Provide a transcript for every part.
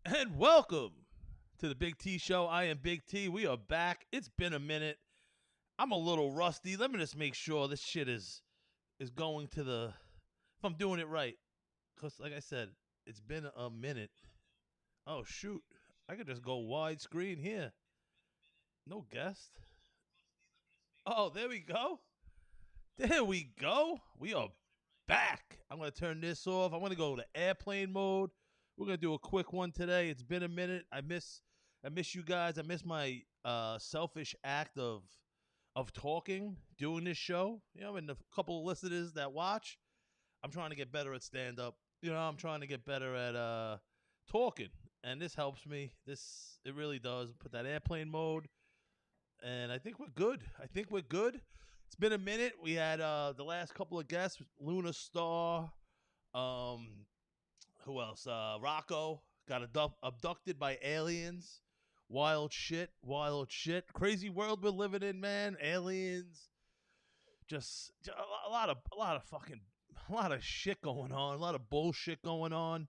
And welcome to the Big T Show. I am Big T. We are back. It's been a minute. I'm a little rusty. Let me just make sure this shit is going to the if I'm doing it right. Cause like I said, it's been a minute. Oh shoot. I could just go widescreen here. No guest. Oh, there we go. There we go. We are back. I'm gonna turn this off. I'm gonna go to airplane mode. We're gonna do a quick one today. It's been a minute. I miss you guys. I miss my selfish act of talking, doing this show. And a couple of listeners that watch. I'm trying to get better at stand up. I'm trying to get better at talking. And this helps me. It really does. Put that airplane mode. And I think we're good. It's been a minute. We had the last couple of guests, Luna Star, um, who else? Rocco got abducted by aliens. Wild shit, wild shit. Crazy world we're living in, man. Aliens, just a lot of shit going on, a lot of bullshit going on.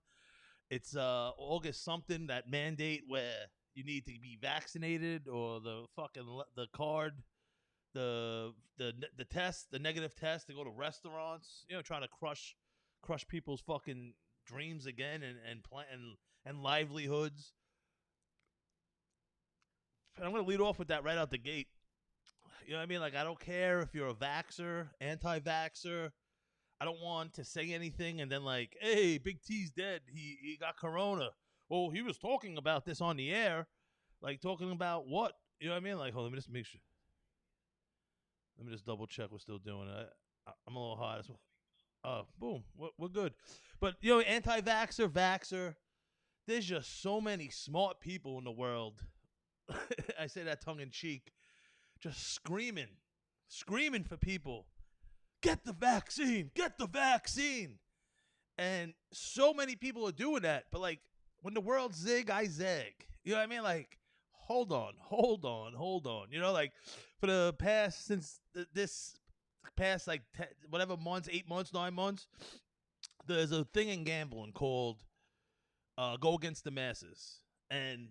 It's August something, that mandate where you need to be vaccinated or the card, the test, the negative test to go to restaurants. Trying to crush people's fucking dreams again and livelihoods. And I'm gonna lead off with that right out the gate. You know what I mean? Like, I don't care if you're a vaxxer, anti-vaxxer. I don't want to say anything and then like, hey, Big T's dead. He got corona. Well, he was talking about this on the air. Like, talking about what? You know what I mean? Like, hold on, let me just make sure. Let me just double check we're still doing it. I'm a little hot. Oh, boom. We're good. But, anti-vaxxer, vaxxer, there's just so many smart people in the world. I say that tongue in cheek. Just screaming for people. Get the vaccine. Get the vaccine. And so many people are doing that. But, like, when the world zig, I zag. You know what I mean? Like, hold on. Like, for the past, since this past, like, whatever months, 8 months, 9 months, there's a thing in gambling called Go Against the Masses. And,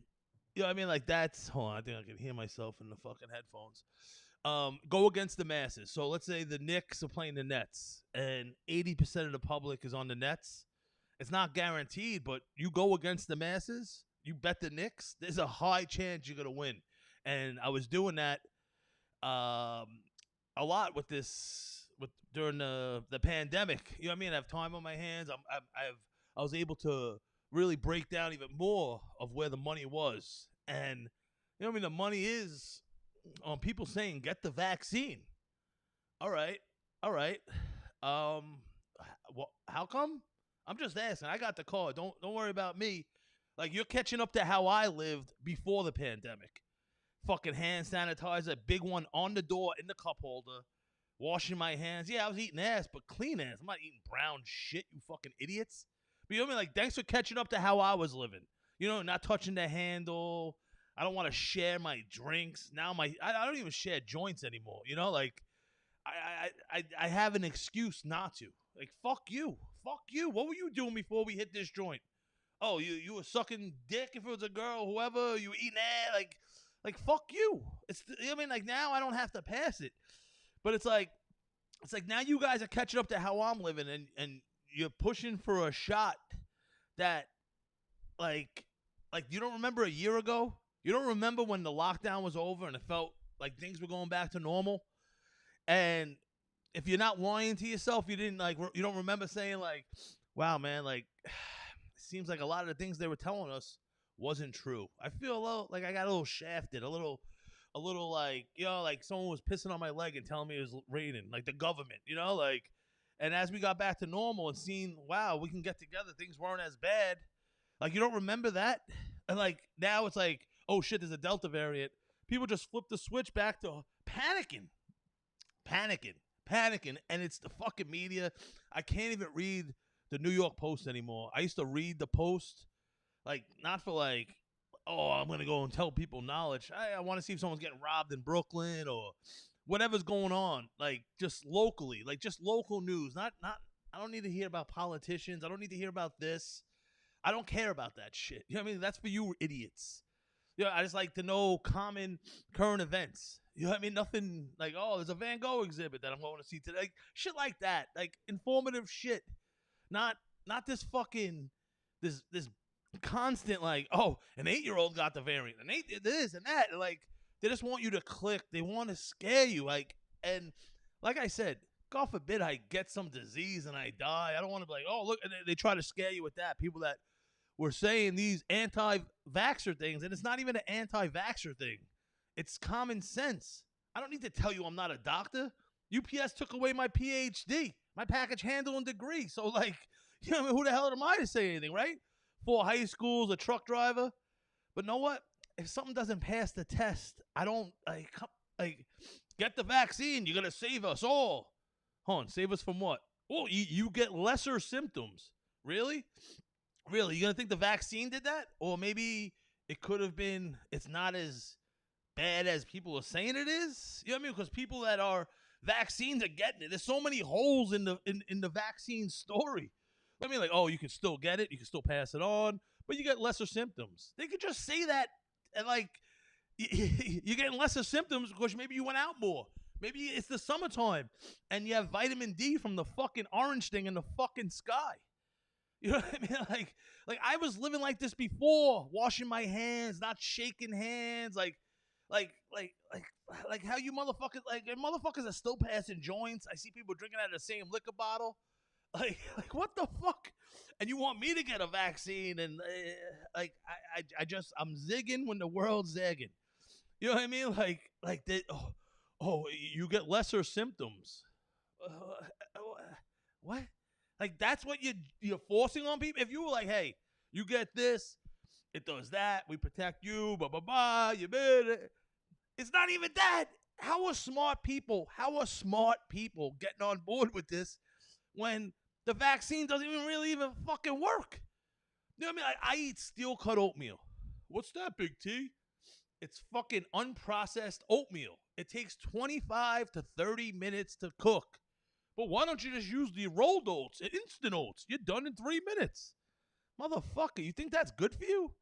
you know what I mean? Like, hold on, I think I can hear myself in the fucking headphones. Go against the masses. So let's say the Knicks are playing the Nets and 80% of the public is on the Nets. It's not guaranteed, but you go against the masses, you bet the Knicks, there's a high chance you're going to win. And I was doing that a lot during the pandemic. You know what I mean? I have time on my hands. I was able to really break down even more of where the money was. And, you know what I mean? The money is on people saying, get the vaccine. All right. All right. How come? I'm just asking. I got the call. Don't worry about me. Like, you're catching up to how I lived before the pandemic. Fucking hand sanitizer, big one on the door in the cup holder. Washing my hands. Yeah, I was eating ass, but clean ass. I'm not eating brown shit, you fucking idiots. But you know what I mean? Like, thanks for catching up to how I was living. Not touching the handle. I don't want to share my drinks. Now I don't even share joints anymore. Like, I have an excuse not to. Like, fuck you. Fuck you. What were you doing before we hit this joint? Oh, you were sucking dick if it was a girl, whoever, you were eating ass, like fuck you. I mean, like, now I don't have to pass it. But it's like now you guys are catching up to how I'm living, and you're pushing for a shot that, like you don't remember a year ago? You don't remember when the lockdown was over and it felt like things were going back to normal? And if you're not lying to yourself, you don't remember saying, like, wow, man, like, it seems like a lot of the things they were telling us wasn't true. I feel a little like I got a little shafted, a little like, like someone was pissing on my leg and telling me it was raining, like the government, like. And as we got back to normal and seeing, wow, we can get together, things weren't as bad. Like, you don't remember that? And, like, now it's like, oh shit, there's a Delta variant. People just flip the switch back to panicking, and it's the fucking media. I can't even read the New York Post anymore. I used to read the Post, like, not for, like, oh, I'm gonna go and tell people knowledge. I want to see if someone's getting robbed in Brooklyn or whatever's going on, like, just locally, like, just local news. Not I don't need to hear about politicians. I don't need to hear about this. I don't care about that shit. You know what I mean? That's for you idiots. You know, I just like to know common current events. You know what I mean? Nothing like, oh, there's a Van Gogh exhibit that I'm going to see today. Like, shit like that. Like informative shit. Not not this fucking this constant like, oh, an 8-year-old got the variant, and this and that. Like they just want you to click. They want to scare you. And like I said, God forbid I get some disease and I die. I don't want to be like, oh look, and they try to scare you with that. People that were saying these anti-vaxxer things, and it's not even an anti-vaxxer thing. It's common sense. I don't need to tell you I'm not a doctor. UPS took away my PhD, my package handling degree. So like, you know, who the hell am I to say anything, right? 4 high schools, a truck driver. But know what? If something doesn't pass the test, I don't like get the vaccine. You're gonna save us all. Hold on, save us from what? Well, you get lesser symptoms. Really? Really? You gonna think the vaccine did that? Or maybe it could have been, it's not as bad as people are saying it is? You know what I mean? Because people that are vaccines are getting it. There's so many holes in the vaccine story. I mean, like, oh, you can still get it, you can still pass it on, but you get lesser symptoms. They could just say that, and like, you're getting lesser symptoms because maybe you went out more. Maybe it's the summertime, and you have vitamin D from the fucking orange thing in the fucking sky. You know what I mean? Like I was living like this before, washing my hands, not shaking hands, like how you motherfuckers are still passing joints. I see people drinking out of the same liquor bottle. Like what the fuck? And you want me to get a vaccine? And I'm zigging when the world's zagging. You know what I mean? Like they, you get lesser symptoms. What? Like that's what you're forcing on people. If you were like, hey, you get this, it does that, we protect you, blah blah blah. You made it. It's not even that. How are smart people getting on board with this when the vaccine doesn't even fucking work? You know what I mean? I eat steel cut oatmeal. What's that, Big T? It's fucking unprocessed oatmeal. It takes 25 to 30 minutes to cook. But why don't you just use the rolled oats, instant oats? You're done in 3 minutes. Motherfucker, you think that's good for you?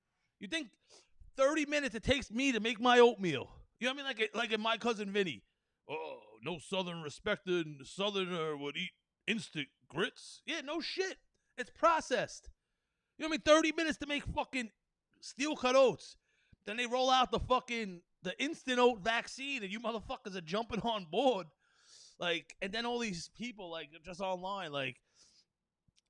You think 30 minutes it takes me to make my oatmeal? You know what I mean? Like in My Cousin Vinny. Oh, no Southern respected Southerner would eat instant grits. Yeah, no shit. It's processed. You know what I mean? 30 minutes to make fucking steel cut oats. Then they roll out the instant oat vaccine, and you motherfuckers are jumping on board. Like, and then all these people, like, just online, like,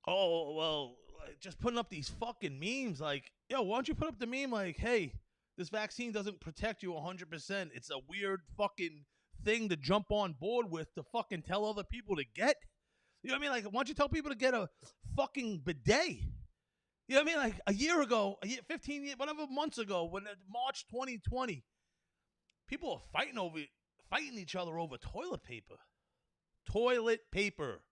oh, well, like, just putting up these fucking memes, like, yo, why don't you put up the meme, like, hey, this vaccine doesn't protect you 100%. It's a weird fucking thing to jump on board with to fucking tell other people to get. You know what I mean? Like, why don't you tell people to get a fucking bidet? You know what I mean? Like, a year ago, 15 years, whatever months ago, when March 2020, people are fighting each other over toilet paper. Toilet paper.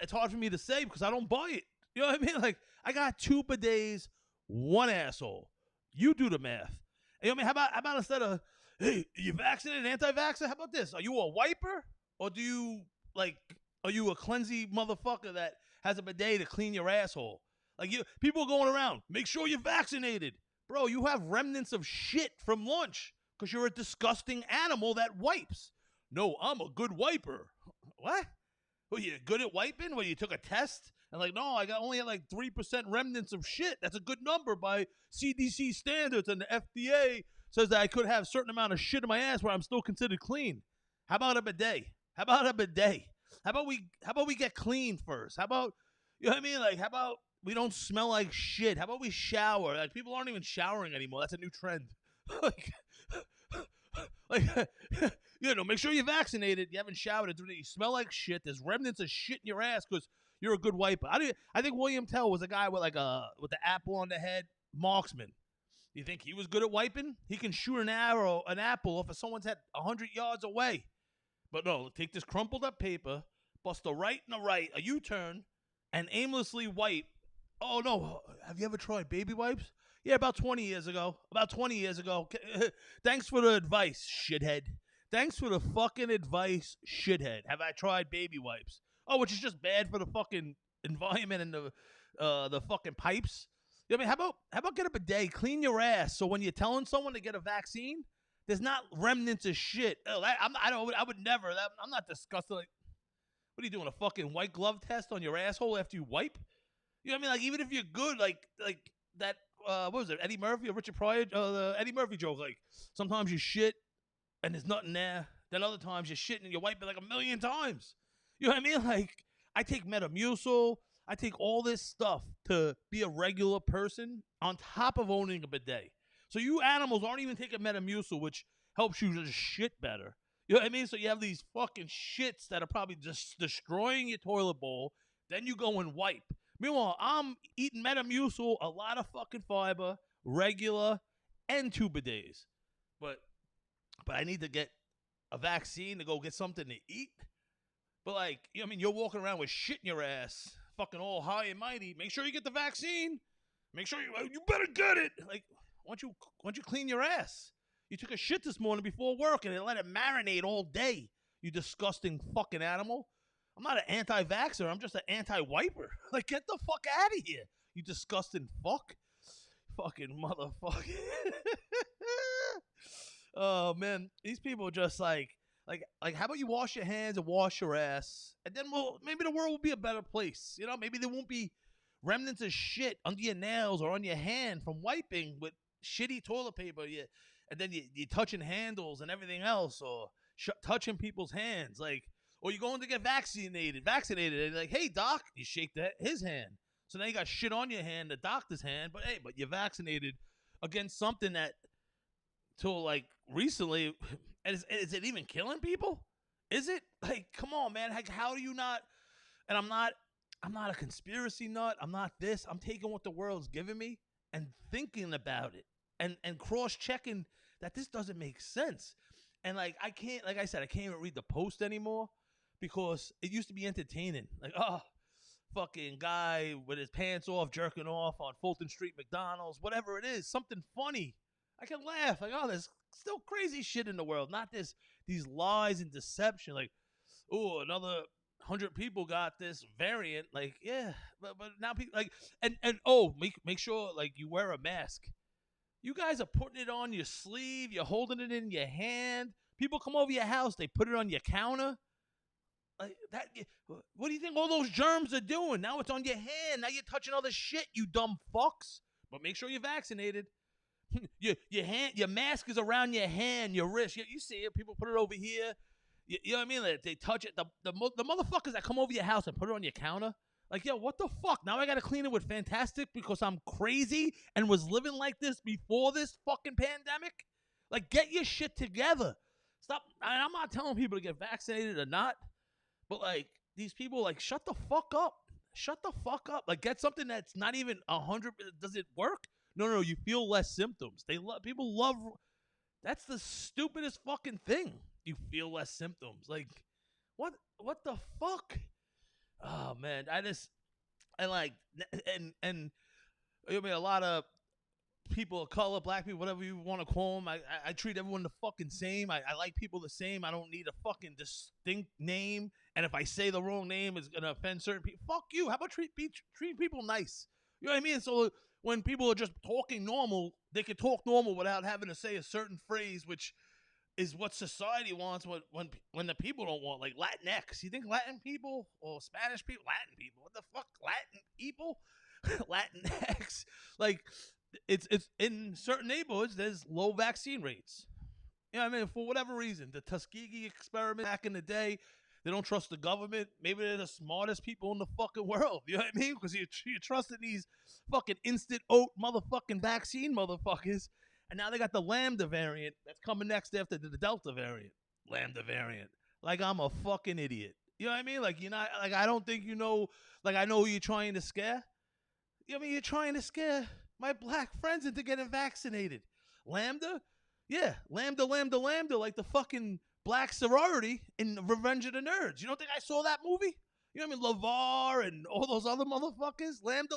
It's hard for me to say because I don't buy it. You know what I mean? Like, I got 2 bidets, 1 asshole. You do the math. You know what I mean? How about instead of, hey, you vaccinated, anti-vaxxer? How about this? Are you a wiper? Or are you a cleansy motherfucker that has a bidet to clean your asshole? Like, people are going around, make sure you're vaccinated. Bro, you have remnants of shit from lunch because you're a disgusting animal that wipes. No, I'm a good wiper. What? Well, you good at wiping? Well, you took a test? And like, no, I only had like 3% remnants of shit. That's a good number by CDC standards. And the FDA says that I could have a certain amount of shit in my ass where I'm still considered clean. How about a bidet? How about we get clean first? How about, you know what I mean? Like, how about we don't smell like shit? How about we shower? Like, people aren't even showering anymore. That's a new trend. Make sure you're vaccinated. You haven't showered. You smell like shit. There's remnants of shit in your ass because you're a good wiper. I think William Tell was a guy with with the apple on the head, marksman. You think he was good at wiping? He can shoot an apple off of someone's head 100 yards away. But no, take this crumpled up paper, bust a right and a right, a U-turn, and aimlessly wipe. Oh no, have you ever tried baby wipes? Yeah, about 20 years ago. Thanks for the advice, shithead. Thanks for the fucking advice, shithead. Have I tried baby wipes? Oh, which is just bad for the fucking environment and the fucking pipes. You know what I mean, how about get a bidet, clean your ass, so when you're telling someone to get a vaccine, there's not remnants of shit. I would never. I'm not disgusted. Like, what are you doing? A fucking white glove test on your asshole after you wipe? You know what I mean? Like, even if you're good, like that. What was it? Eddie Murphy or Richard Pryor? The Eddie Murphy joke. Like, sometimes you shit and there's nothing there. Then other times you're shitting and you wipe it like a million times. You know what I mean? Like, I take Metamucil. I take all this stuff to be a regular person on top of owning a bidet. So you animals aren't even taking Metamucil, which helps you just shit better. You know what I mean? So you have these fucking shits that are probably just destroying your toilet bowl. Then you go and wipe. Meanwhile, I'm eating Metamucil, a lot of fucking fiber, regular, and 2 bidets. But I need to get a vaccine to go get something to eat. But like, you know what I mean? You're walking around with shit in your ass, fucking all high and mighty. Make sure you get the vaccine. Make sure you better get it. Like, why don't you clean your ass? You took a shit this morning before work and they let it marinate all day. You disgusting fucking animal. I'm not an anti-vaxxer. I'm just an anti-wiper. Like, get the fuck out of here, you disgusting fuck. Fucking motherfucker. Oh, man. These people just like, how about you wash your hands and wash your ass? And then maybe the world will be a better place. You know, maybe there won't be remnants of shit under your nails or on your hand from wiping with shitty toilet paper. And then you're touching handles and everything else, or touching people's hands. Like, or you're going to get vaccinated, and like, hey, doc, you shake his hand. So now you got shit on your hand, the doctor's hand, but hey, you're vaccinated against something that, till like recently, is it even killing people? Is it? Like, come on, man. Like, how do you not? And I'm not a conspiracy nut. I'm not this. I'm taking what the world's giving me and thinking about it and cross-checking that this doesn't make sense. And like, I can't, like I said, I can't even read the Post anymore because it used to be entertaining. Like, oh, fucking guy with his pants off, jerking off on Fulton Street McDonald's, whatever it is, something funny. I can laugh. Like, oh, there's still crazy shit in the world, not these lies and deception. Like, oh, another 100 people got this variant. Like, yeah, but now people like, and oh, make sure like you wear a mask. You guys are putting it on your sleeve. You're holding it in your hand. People come over your house. They put it on your counter. Like that. What do you think all those germs are doing? Now it's on your hand. Now you're touching all the shit, you dumb fucks. But make sure you're vaccinated. Your mask is around your hand, your wrist. You see it. People put it over here. You know what I mean? They touch it. The motherfuckers that come over your house and put it on your counter. Like, yo, what the fuck? Now I got to clean it with Fantastic because I'm crazy and was living like this before this fucking pandemic? Like, get your shit together. Stop. I'm not telling people to get vaccinated or not, but, like, these people, like, shut the fuck up. Shut the fuck up. Like, get something that's not even 100. Does it work? No, you feel less symptoms. People love. That's the stupidest fucking thing. You feel less symptoms. Like, what the fuck? Oh man, I like I mean a lot of people of color, black people, whatever you want to call them. I treat everyone the fucking same. I like people the same. I don't need a fucking distinct name. And if I say the wrong name, it's gonna offend certain people. Fuck you. How about treat people nice? You know what I mean? So when people are just talking normal, they can talk normal without having to say a certain phrase, which is what society wants when the people don't want, like Latinx. You think Latin people or Spanish people? Latin people? What the fuck? Latin people? Latinx? Like, it's in certain neighborhoods, there's low vaccine rates. You know what I mean? For whatever reason, the Tuskegee experiment back in the day, they don't trust the government. Maybe they're the smartest people in the fucking world. You know what I mean? Because you're trusting these fucking instant oat motherfucking vaccine motherfuckers. And now they got the Lambda variant that's coming next after the Delta variant. Lambda variant. Like, I'm a fucking idiot. You know what I mean? Like, you're not, like, I don't think you know, like, I know who you're trying to scare. You know what I mean? You're trying to scare my black friends into getting vaccinated. Lambda? Yeah. Lambda, like the fucking black sorority in Revenge of the Nerds. You don't think I saw that movie? You know what I mean? LeVar and all those other motherfuckers. Lambda,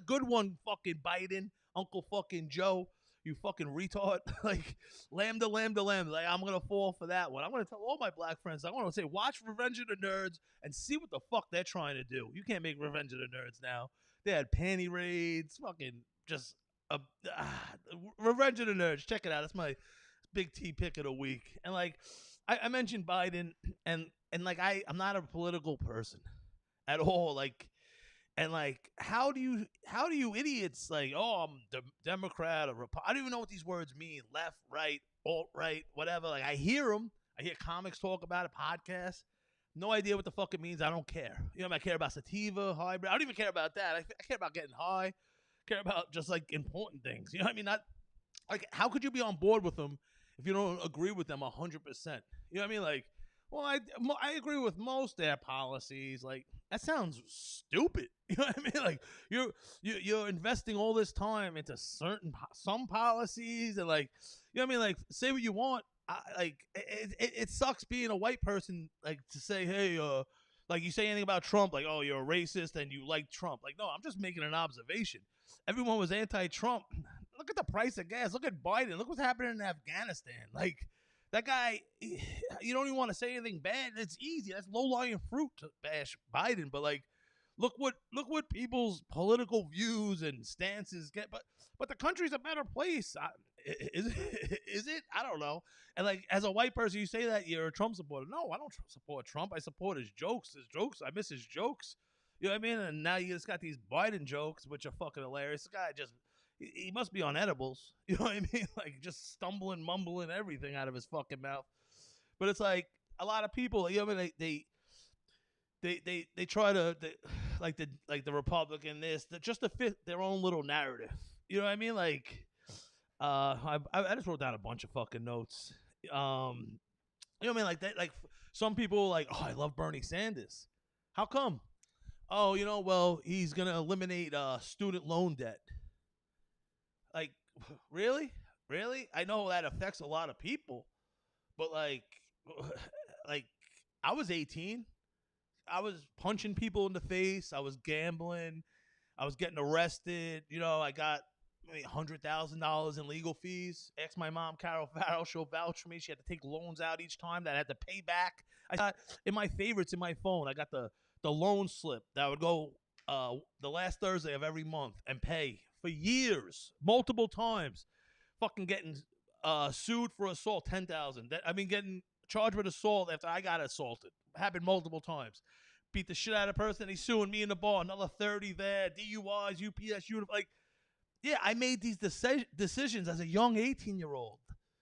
good one, fucking Biden, Uncle fucking Joe. You fucking retard. Like, Lambda. Like, I'm going to fall for that one. I'm going to tell all my black friends, I'm going to say, watch Revenge of the Nerds and see what the fuck they're trying to do. You can't make Revenge of the Nerds now. They had panty raids, fucking just a ah, Revenge of the Nerds. Check it out. That's my big T pick of the week. And like I mentioned Biden, and like I'm not a political person at all. Like and like how do you idiots like I'm Democrat or I don't even know what these words mean. Left, right, alt right, whatever. Like I hear them. I hear comics talk about it, podcasts. No idea what the fuck it means. I don't care. You know, I care about sativa, hybrid. I don't even care about that. I care about getting high. I care about just like important things. You know what I mean? Not like how could you be on board with them if you don't agree with them 100%? You know what I mean? Like, well, I agree with most of their policies. Like that sounds stupid. You know what I mean? Like you're investing all this time into some policies and like you know what I mean? Like say what you want. It sucks being a white person like to say hey like you say anything about Trump like oh you're a racist and you like Trump like no I'm just making an observation. Everyone was anti-Trump. Look at the price of gas. Look at Biden. Look what's happening in Afghanistan. Like that guy, you don't even want to say anything bad. It's easy. That's low-lying fruit to bash Biden. But like, look what people's political views and stances get. But the country's a better place. Is it? I don't know. And like, as a white person, you say that you're a Trump supporter. No, I don't support Trump. I support his jokes. I miss his jokes. You know what I mean? And now you just got these Biden jokes, which are fucking hilarious. This guy just he must be on edibles. You know what I mean? Like just stumbling, mumbling everything out of his fucking mouth. But it's like a lot of people, you know what I mean? They try to like the Republican just to fit their own little narrative. You know what I mean? Like I just wrote down a bunch of fucking notes. You know what I mean? Like that like some people like, "Oh, I love Bernie Sanders." How come? Oh, you know, well, he's going to eliminate student loan debt. Like, really? Really? I know that affects a lot of people, but like like I was 18. I was punching people in the face. I was gambling. I was getting arrested. You know, I got maybe $100,000 in legal fees. Asked my mom, Carol Farrell, she'll vouch for me. She had to take loans out each time that I had to pay back. I got in my favorites in my phone. I got the loan slip that would go the last Thursday of every month and pay for years, multiple times. Fucking getting sued for assault, 10,000. I mean, getting charged with assault after I got assaulted. Happened multiple times. Beat the shit out of a person. He's suing me in the bar. Another 30 there. DUIs, UPS, like, yeah, I made these decisions as a young 18-year-old.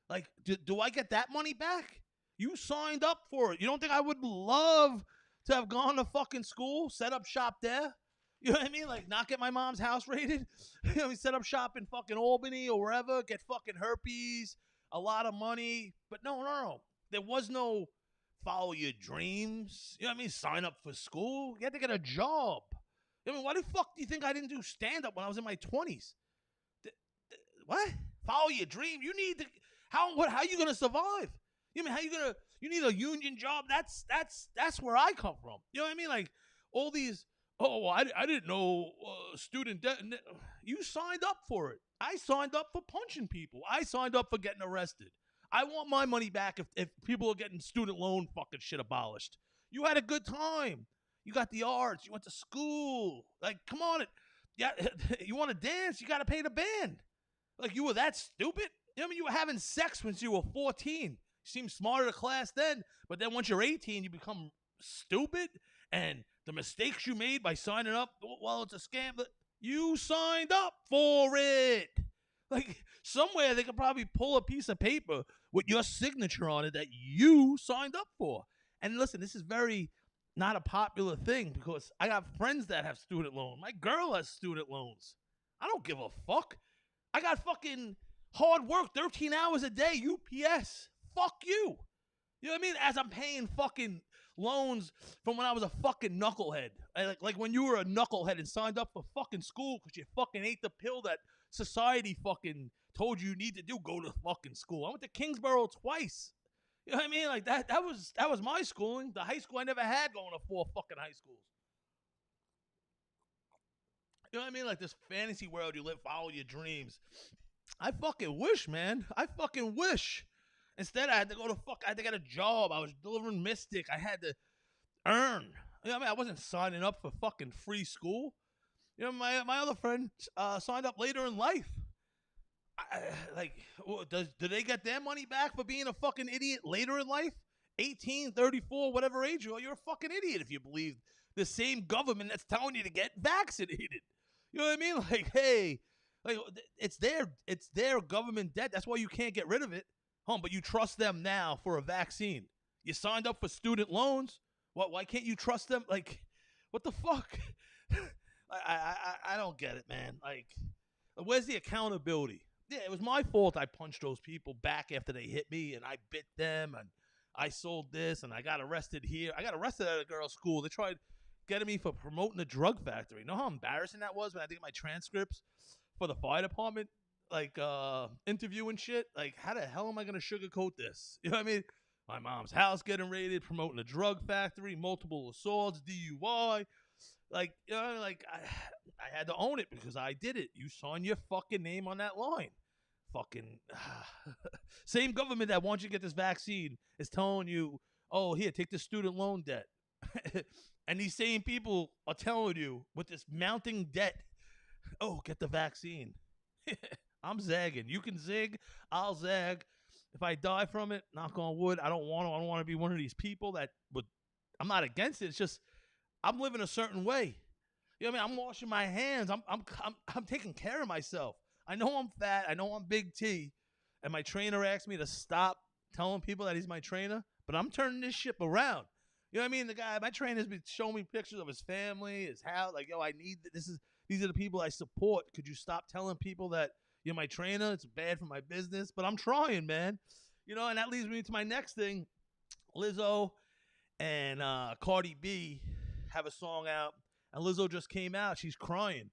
Like, do I get that money back? You signed up for it. You don't think I would love to have gone to fucking school, set up shop there? You know what I mean? Like, not get my mom's house raided? You know, set up shop in fucking Albany or wherever, get fucking herpes, a lot of money. But no. There was no follow your dreams. You know what I mean? Sign up for school. You had to get a job. I mean, why the fuck do you think I didn't do stand-up when I was in my 20s? What? Follow your dream? You need to... How are you going to survive? You mean, how you going to... You need a union job? That's where I come from. You know what I mean? Like, all these... Oh, I didn't know student debt. You signed up for it. I signed up for punching people. I signed up for getting arrested. I want my money back if people are getting student loan fucking shit abolished. You had a good time. You got the arts. You went to school. Like, come on. Yeah, you want to dance? You got to pay the band. Like, you were that stupid? You know what I mean? You were having sex since you were 14. You seemed smarter to class then, but then once you're 18, you become stupid. And the mistakes you made by signing up, well, it's a scam, but you signed up for it. Like, somewhere they could probably pull a piece of paper with your signature on it that you signed up for. And listen, this is very not a popular thing because I got friends that have student loans. My girl has student loans. I don't give a fuck. I got fucking hard work, 13 hours a day, UPS. Fuck you. You know what I mean? As I'm paying fucking loans from when I was a fucking knucklehead. Like when you were a knucklehead and signed up for fucking school because you fucking ate the pill that society fucking told you need to do, go to fucking school. I went to Kingsborough twice. You know what I mean? Like that was my schooling. The high school I never had going to 4 fucking high schools. You know what I mean? Like this fantasy world you live, follow your dreams. I fucking wish, man. I fucking wish. Instead, I had to get a job. I was delivering Mystic. I had to earn. You know what I mean? I wasn't signing up for fucking free school. You You know, my other friend signed up later in life. Like, do they get their money back for being a fucking idiot later in life? 18, 34, whatever age you are, you're a fucking idiot if you believe the same government that's telling you to get vaccinated. You know what I mean? Like, hey, like it's their government debt. That's why you can't get rid of it. But you trust them now for a vaccine. You signed up for student loans. What? Why can't you trust them? Like, what the fuck? I don't get it, man. Like, where's the accountability? Yeah, it was my fault. I punched those people back after they hit me, and I bit them, and I sold this, and I got arrested here. I got arrested at a girl's school. They tried getting me for promoting a drug factory. You know how embarrassing that was when I did my transcripts for the fire department, like interview and shit. Like, how the hell am I gonna sugarcoat this? You know what I mean? My mom's house getting raided, promoting a drug factory, multiple assaults, DUI. Like, you know, like I had to own it because I did it. You signed your fucking name on that line. Fucking same government that wants you to get this vaccine is telling you, oh, here, take the student loan debt. And these same people are telling you with this mounting debt, oh, get the vaccine. I'm zagging. You can zig, I'll zag. If I die from it, knock on wood, I don't want to be one of these people that would. I'm not against it. It's just I'm living a certain way. You know what I mean? I'm washing my hands. I'm taking care of myself. I know I'm fat. I know I'm Big T. And my trainer asked me to stop telling people that he's my trainer. But I'm turning this ship around. You know what I mean? The guy, my trainer's been showing me pictures of his family, his house. Like, yo, I need this. These are the people I support. Could you stop telling people that you're my trainer? It's bad for my business. But I'm trying, man. You know, and that leads me to my next thing. Lizzo and Cardi B have a song out. And Lizzo just came out. She's crying.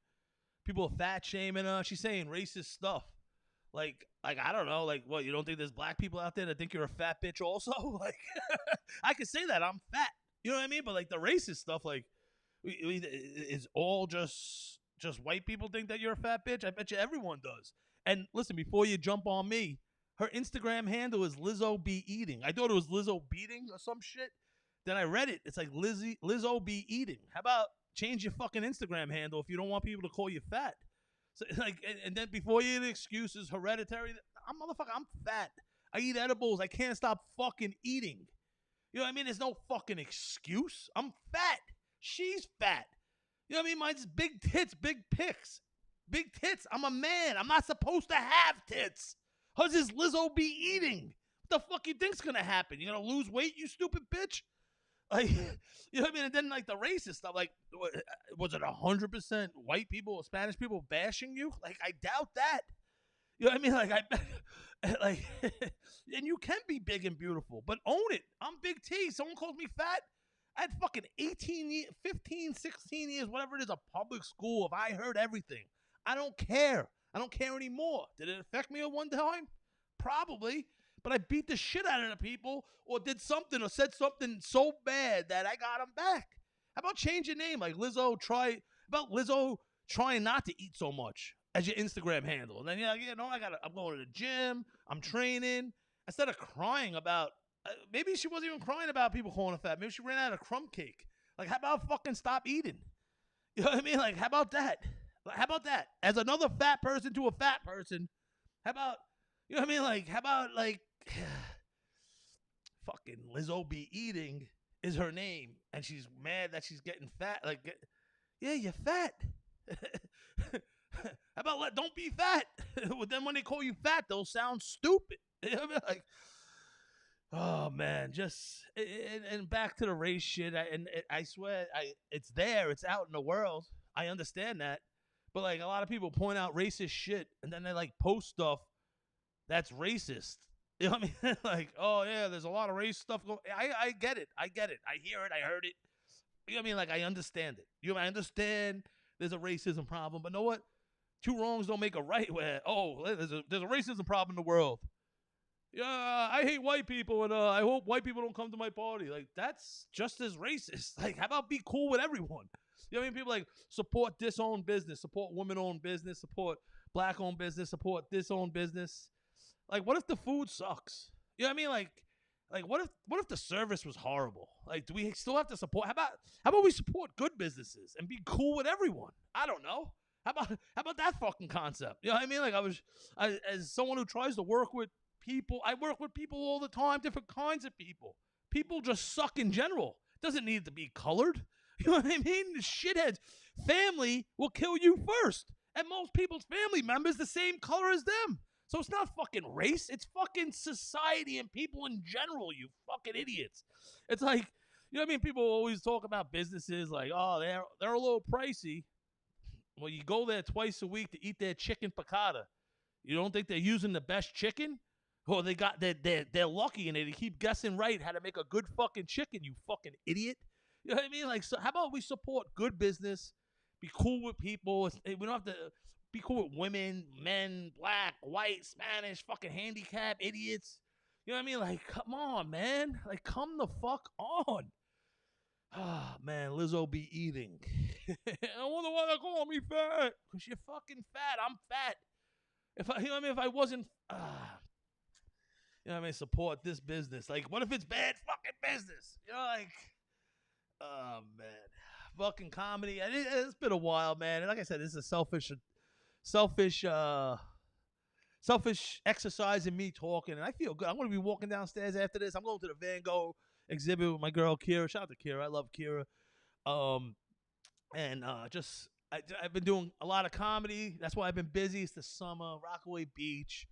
People are fat shaming her. She's saying racist stuff. Like I don't know. Like, what, you don't think there's black people out there that think you're a fat bitch also? Like, I could say that. I'm fat. You know what I mean? But, like, the racist stuff, like, is all just white people think that you're a fat bitch? I bet you everyone does. And listen, before you jump on me, her Instagram handle is Lizzo Be Eating. I thought it was Lizzo Beating or some shit. Then I read it. It's like Lizzo Be Eating. How about change your fucking Instagram handle if you don't want people to call you fat? So, like, and then before you get excuses, hereditary. I'm fat. I eat edibles. I can't stop fucking eating. You know what I mean? There's no fucking excuse. I'm fat. She's fat. You know what I mean? Mine's big tits, big pics. Big tits. I'm a man. I'm not supposed to have tits. How's this Lizzo Be Eating? What the fuck you think's gonna happen? You gonna lose weight, you stupid bitch? Like, you know what I mean? And then, like, the racist stuff, like, was it 100% white people or Spanish people bashing you? Like, I doubt that. You know what I mean? Like, like, and you can be big and beautiful, but own it. I'm Big T. Someone calls me fat. I had fucking 18 years, 15, 16 years, whatever it is, a public school. If I heard everything, I don't care. I don't care anymore. Did it affect me at one time? Probably. But I beat the shit out of the people or did something or said something so bad that I got them back. How about change your name? Like Lizzo trying not to eat so much as your Instagram handle. And then you're like, yeah, no, I'm going to the gym. I'm training. Instead of crying about, maybe she wasn't even crying about people calling her fat. Maybe she ran out of crumb cake. Like, how about fucking stop eating? You know what I mean? Like, how about that? How about that? As another fat person to a fat person, how about, you know what I mean? Like, how about, like, fucking Lizzo Be Eating is her name, and she's mad that she's getting fat. Like, yeah, you're fat. How about don't be fat? Well, then when they call you fat, they'll sound stupid. You know what I mean? Like, oh man, just and back to the race shit. I swear, it's there. It's out in the world. I understand that, but like a lot of people point out racist shit, and then they like post stuff that's racist. You know what I mean? Like, oh, yeah, there's a lot of race stuff going. I get it. I get it. I hear it. I heard it. You know what I mean? Like, I understand it. You know, I understand there's a racism problem. But know what? Two wrongs don't make a right. Where, oh, there's a racism problem in the world. Yeah, I hate white people, and I hope white people don't come to my party. Like, that's just as racist. Like, how about be cool with everyone? You know what I mean? People like support this-owned business, support women-owned business, support black-owned business, support this-owned business. Like, what if the food sucks? You know what I mean? Like, Like, what if the service was horrible? Like, do we still have to support? How about we support good businesses and be cool with everyone? I don't know. How about that fucking concept? You know what I mean? Like, as someone who tries to work with people, I work with people all the time, different kinds of people. People just suck in general. Doesn't need to be colored. You know what I mean? The shitheads. Family will kill you first, and most people's family members the same color as them. So it's not fucking race. It's fucking society and people in general, you fucking idiots. It's like, you know what I mean? People always talk about businesses like, oh, they're a little pricey. Well, you go there twice a week to eat their chicken piccata. You don't think they're using the best chicken? Or they're lucky and they keep guessing right how to make a good fucking chicken, you fucking idiot. You know what I mean? Like, so how about we support good business, be cool with people. We don't have to be cool with women, men, black, white, Spanish, fucking handicap, idiots. You know what I mean? Like, come on, man. Like, come the fuck on. Ah, man, Lizzo be eating. I wonder why they call me fat. Because you're fucking fat. I'm fat. You know what I mean? If I wasn't, you know what I mean? Support this business. Like, what if it's bad fucking business? You know, like, oh, man. Fucking comedy. It's been a while, man. And like I said, this is a selfish exercise in me talking, and I feel good. I'm going to be walking downstairs after this. I'm going to the Van Gogh exhibit with my girl Kira. Shout out to Kira. I love Kira. And I've been doing a lot of comedy. That's why I've been busy. It's the summer, Rockaway Beach.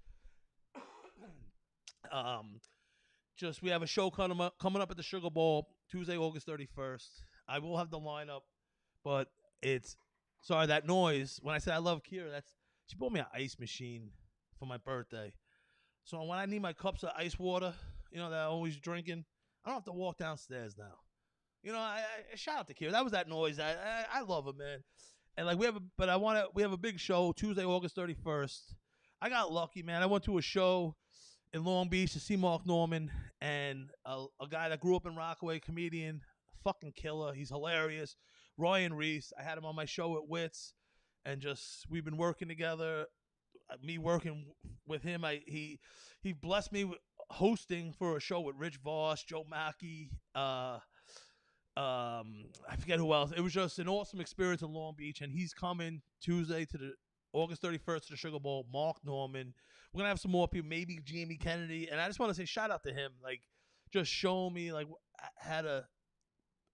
We have a show coming up at the Sugar Bowl Tuesday, August 31st. I will have the lineup, but sorry, that noise. When I said I love Kira, she bought me an ice machine for my birthday. So when I need my cups of ice water, you know, that I'm always drinking, I don't have to walk downstairs now. You know, I shout out to Kira. That was that noise. I love her, man. And like we have a big show Tuesday, August 31st. I got lucky, man. I went to a show in Long Beach to see Mark Norman and a guy that grew up in Rockaway, comedian, fucking killer. He's hilarious. Ryan Reese. I had him on my show at Wits, and we've been working together. Me working with him, he blessed me with hosting for a show with Rich Voss, Joe Mackey, I forget who else. It was just an awesome experience in Long Beach, and he's coming Tuesday to the August 31st to the Sugar Bowl. Mark Norman. We're gonna have some more people, maybe Jamie Kennedy, and I just want to say shout out to him, like just showing me like how to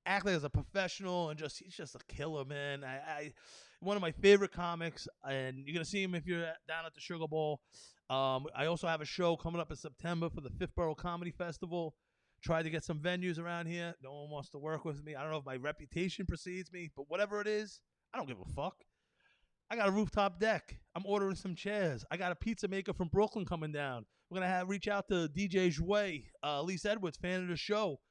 act like as a professional, and he's just a killer, man. I one of my favorite comics, and you're gonna see him if you're down at the Sugar Bowl. I also have a show coming up in September for the Fifth Borough Comedy Festival. Tried to get some venues around here. No one wants to work with me. I don't know if my reputation precedes me, but whatever it is, I don't give a fuck. I got a rooftop deck. I'm ordering some chairs. I got a pizza maker from Brooklyn coming down. We're gonna reach out to DJ Jouet, Lise Edwards, fan of the show,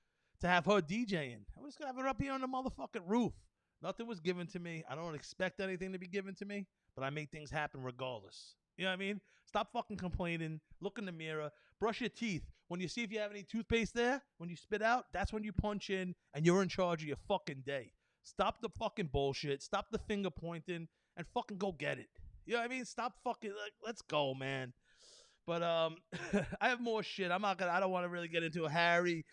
to have her DJing. I'm just gonna have her up here on the motherfucking roof. Nothing was given to me. I don't expect anything to be given to me, but I make things happen regardless. You know what I mean? Stop fucking complaining. Look in the mirror. Brush your teeth. When you see if you have any toothpaste there, when you spit out, that's when you punch in and you're in charge of your fucking day. Stop the fucking bullshit. Stop the finger pointing and fucking go get it. You know what I mean? Stop fucking, like, let's go, man. But I have more shit. I don't want to really get into Harry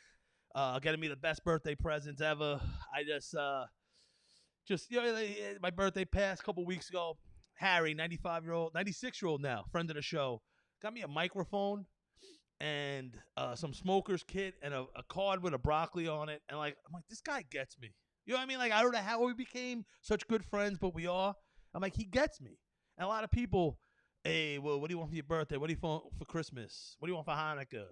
getting me the best birthday presents ever. I just you know, my birthday passed a couple weeks ago. Harry, 96-year-old now, friend of the show, got me a microphone and some smoker's kit and a card with a broccoli on it. And I'm like, this guy gets me. You know what I mean? Like, I don't know how we became such good friends, but we are. I'm like, he gets me. And a lot of people, hey, well, what do you want for your birthday? What do you want for Christmas? What do you want for Hanukkah?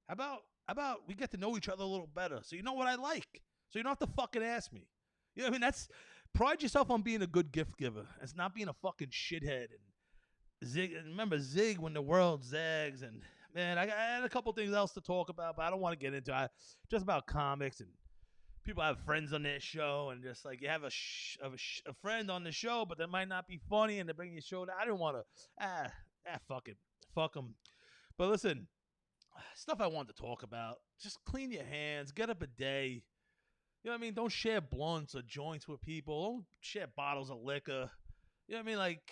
How about we get to know each other a little better, so you know what I like, so you don't have to fucking ask me. You know what I mean? That's pride yourself on being a good gift giver. It's not being a fucking shithead and zig. Remember zig when the world zags. And man, I had a couple things else to talk about, but I don't want to get into it. Just about comics, and people have friends on their show, and just like you have a friend on the show, but that might not be funny, and they bring your show down. I didn't want to. Fuck it, fuck them. But listen, stuff I wanted to talk about. Just clean your hands. Get up a day. You know what I mean? Don't share blunts or joints with people. Don't share bottles of liquor. You know what I mean? Like,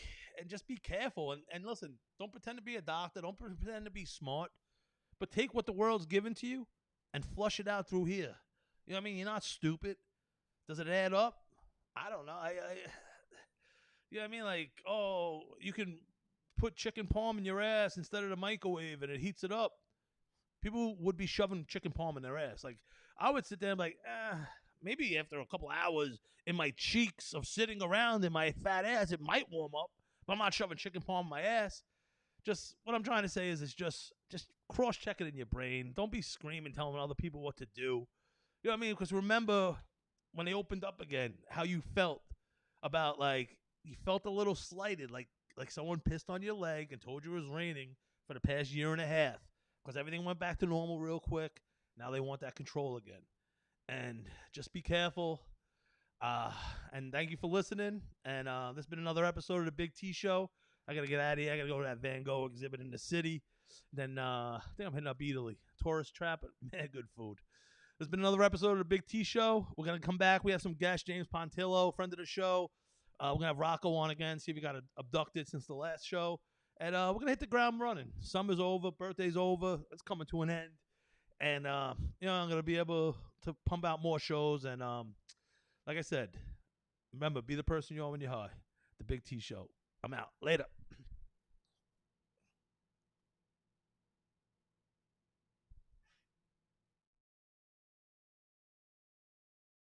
and just be careful. And listen, don't pretend to be a doctor. Don't pretend to be smart. But take what the world's given to you and flush it out through here. You know what I mean? You're not stupid. Does it add up? I don't know. You know what I mean? Like, oh, you can put chicken palm in your ass instead of the microwave and it heats it up. People would be shoving chicken palm in their ass. Like, I would sit there and be like, maybe after a couple hours in my cheeks of sitting around in my fat ass, it might warm up. But I'm not shoving chicken palm in my ass. Just what I'm trying to say is, it's just cross check it in your brain. Don't be screaming, telling other people what to do. You know what I mean? Because remember when they opened up again, how you felt about, like, you felt a little slighted, like someone pissed on your leg and told you it was raining for the past year and a half, because everything went back to normal real quick. Now they want that control again. And just be careful. Uh, and thank you for listening. And this has been another episode of the Big T Show. I got to get out of here. I got to go to that Van Gogh exhibit in the city. Then I think I'm hitting up Italy. Tourist trap, man, good food. There's been another episode of the Big T Show. We're going to come back. We have some guests, James Pontillo, friend of the show. We're going to have Rocco on again, see if he got abducted since the last show. And we're going to hit the ground running. Summer's over. Birthday's over. It's coming to an end. And, you know, I'm going to be able to pump out more shows. And like I said, remember, be the person you are when you're high. The Big T Show. I'm out. Later.